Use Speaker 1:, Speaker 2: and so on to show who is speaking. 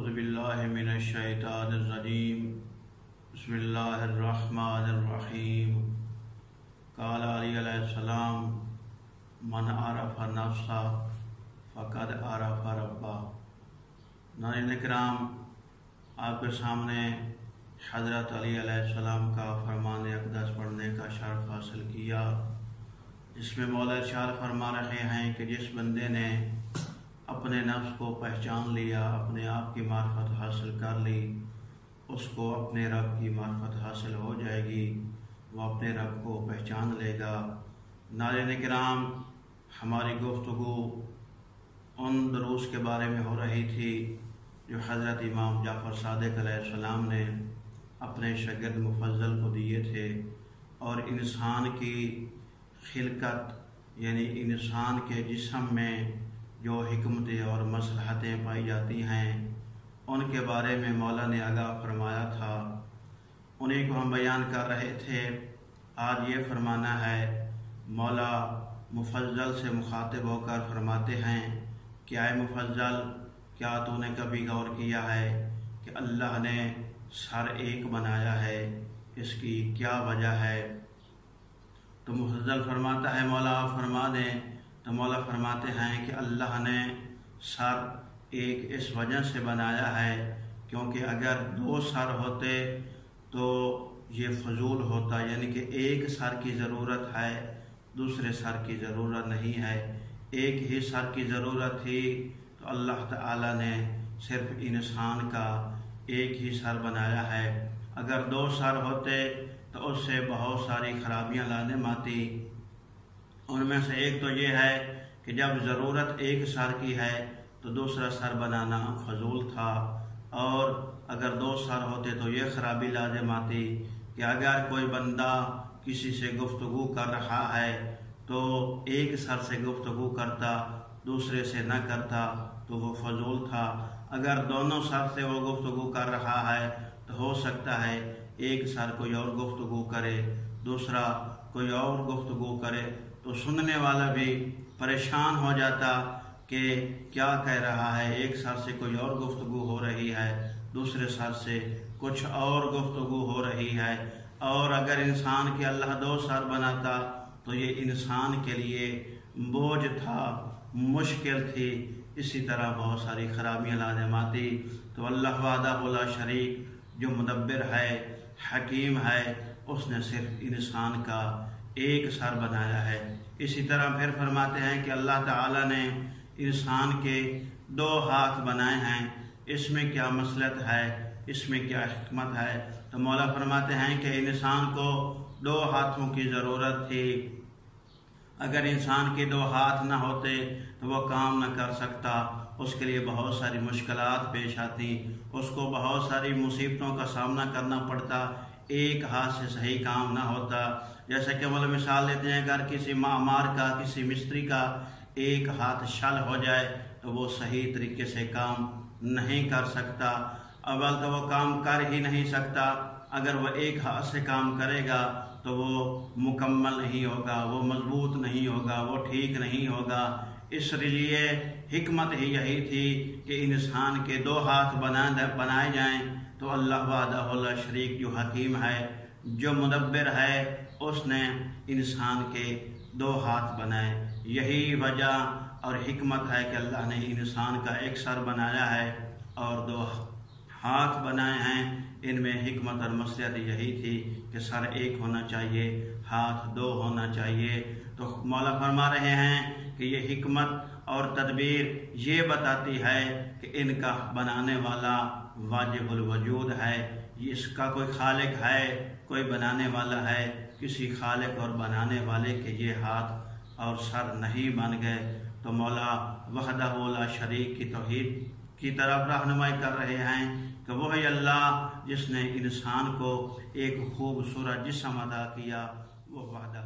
Speaker 1: اعوذ باللہ من الشیطان الرجیم بسم اللہ الرحمن الرحیم قال علی علیہ السلام من عرف نفسہ فقد عرف ربہ۔ ناظرین کرام، آپ کے سامنے حضرت علی علیہ السلام کا فرمان اقدس پڑھنے کا شرف حاصل کیا، جس میں مولا ارشاد فرما رہے ہیں کہ جس بندے نے اپنے نفس کو پہچان لیا، اپنے آپ کی معرفت حاصل کر لی، اس کو اپنے رب کی معرفت حاصل ہو جائے گی، وہ اپنے رب کو پہچان لے گا۔ ناظرین کرام، ہماری گفتگو ان دروس کے بارے میں ہو رہی تھی جو حضرت امام جعفر صادق علیہ السلام نے اپنے شاگرد مفضل کو دیے تھے، اور انسان کی خلقت یعنی انسان کے جسم میں جو حکمتیں اور مصلحتیں پائی جاتی ہیں ان کے بارے میں مولا نے آگاہ فرمایا تھا، انہیں کو ہم بیان کر رہے تھے۔ آج یہ فرمانا ہے، مولا مفضل سے مخاطب ہو کر فرماتے ہیں کہ اے مفضل، کیا تو نے کبھی غور کیا ہے کہ اللہ نے سر ایک بنایا ہے، اس کی کیا وجہ ہے؟ تو مفضل فرماتا ہے مولا آپ فرما دیں، تو مولا فرماتے ہیں کہ اللہ نے سر ایک اس وجہ سے بنایا ہے کیونکہ اگر دو سر ہوتے تو یہ فضول ہوتا، یعنی کہ ایک سر کی ضرورت ہے، دوسرے سر کی ضرورت نہیں ہے، ایک ہی سر کی ضرورت تھی تو اللہ تعالی نے صرف انسان کا ایک ہی سر بنایا ہے۔ اگر دو سر ہوتے تو اس سے بہت ساری خرابیاں لازم آتی، ان میں سے ایک تو یہ ہے کہ جب ضرورت ایک سر کی ہے تو دوسرا سر بنانا فضول تھا، اور اگر دو سر ہوتے تو یہ خرابی لازم آتی کہ اگر کوئی بندہ کسی سے گفتگو کر رہا ہے تو ایک سر سے گفتگو کرتا، دوسرے سے نہ کرتا تو وہ فضول تھا۔ اگر دونوں سر سے وہ گفتگو کر رہا ہے تو ہو سکتا ہے ایک سر کوئی اور گفتگو کرے، دوسرا کوئی اور گفتگو کرے، تو سننے والا بھی پریشان ہو جاتا کہ کیا کہہ رہا ہے، ایک سر سے کوئی اور گفتگو ہو رہی ہے، دوسرے سر سے کچھ اور گفتگو ہو رہی ہے۔ اور اگر انسان کے اللہ دو سر بناتا تو یہ انسان کے لیے بوجھ تھا، مشکل تھی، اسی طرح بہت ساری خرابیاں لازم آتی۔ تو اللہ وحدہ لا شریک جو مدبر ہے، حکیم ہے، اس نے صرف انسان کا ایک سر بنایا ہے۔ اسی طرح پھر فرماتے ہیں کہ اللہ تعالی نے انسان کے دو ہاتھ بنائے ہیں، اس میں کیا مصلحت ہے، اس میں کیا حکمت ہے؟ تو مولا فرماتے ہیں کہ انسان کو دو ہاتھوں کی ضرورت تھی، اگر انسان کے دو ہاتھ نہ ہوتے تو وہ کام نہ کر سکتا، اس کے لیے بہت ساری مشکلات پیش آتی، اس کو بہت ساری مصیبتوں کا سامنا کرنا پڑتا، ایک ہاتھ سے صحیح کام نہ ہوتا۔ جیسا کہ مولا مثال دیتے ہیں، اگر کسی معمار کا، کسی مستری کا ایک ہاتھ شل ہو جائے تو وہ صحیح طریقے سے کام نہیں کر سکتا، اول تو وہ کام کر ہی نہیں سکتا، اگر وہ ایک ہاتھ سے کام کرے گا تو وہ مکمل نہیں ہوگا، وہ مضبوط نہیں ہوگا، وہ ٹھیک نہیں ہوگا۔ اس لیے حکمت ہی یہی تھی کہ انسان کے دو ہاتھ بنائے جائیں، تو اللہ وحدہ لا شریک جو حکیم ہے، جو مدبر ہے، اس نے انسان کے دو ہاتھ بنائے۔ یہی وجہ اور حکمت ہے کہ اللہ نے انسان کا ایک سر بنایا ہے اور دو ہاتھ بنائے ہیں۔ ان میں حکمت اور مصلحت یہی تھی کہ سر ایک ہونا چاہیے، ہاتھ دو ہونا چاہیے۔ تو مولا فرما رہے ہیں کہ یہ حکمت اور تدبیر یہ بتاتی ہے کہ ان کا بنانے والا واجب الوجود ہے، اس کا کوئی خالق ہے، کوئی بنانے والا ہے، کسی خالق اور بنانے والے کے یہ ہاتھ اور سر نہیں بن گئے۔ تو مولا وحدہ لا شریک کی توحید کی طرف رہنمائی کر رہے ہیں کہ وہی اللہ جس نے انسان کو ایک خوبصورت جسم عطا کیا، وہ وحدہ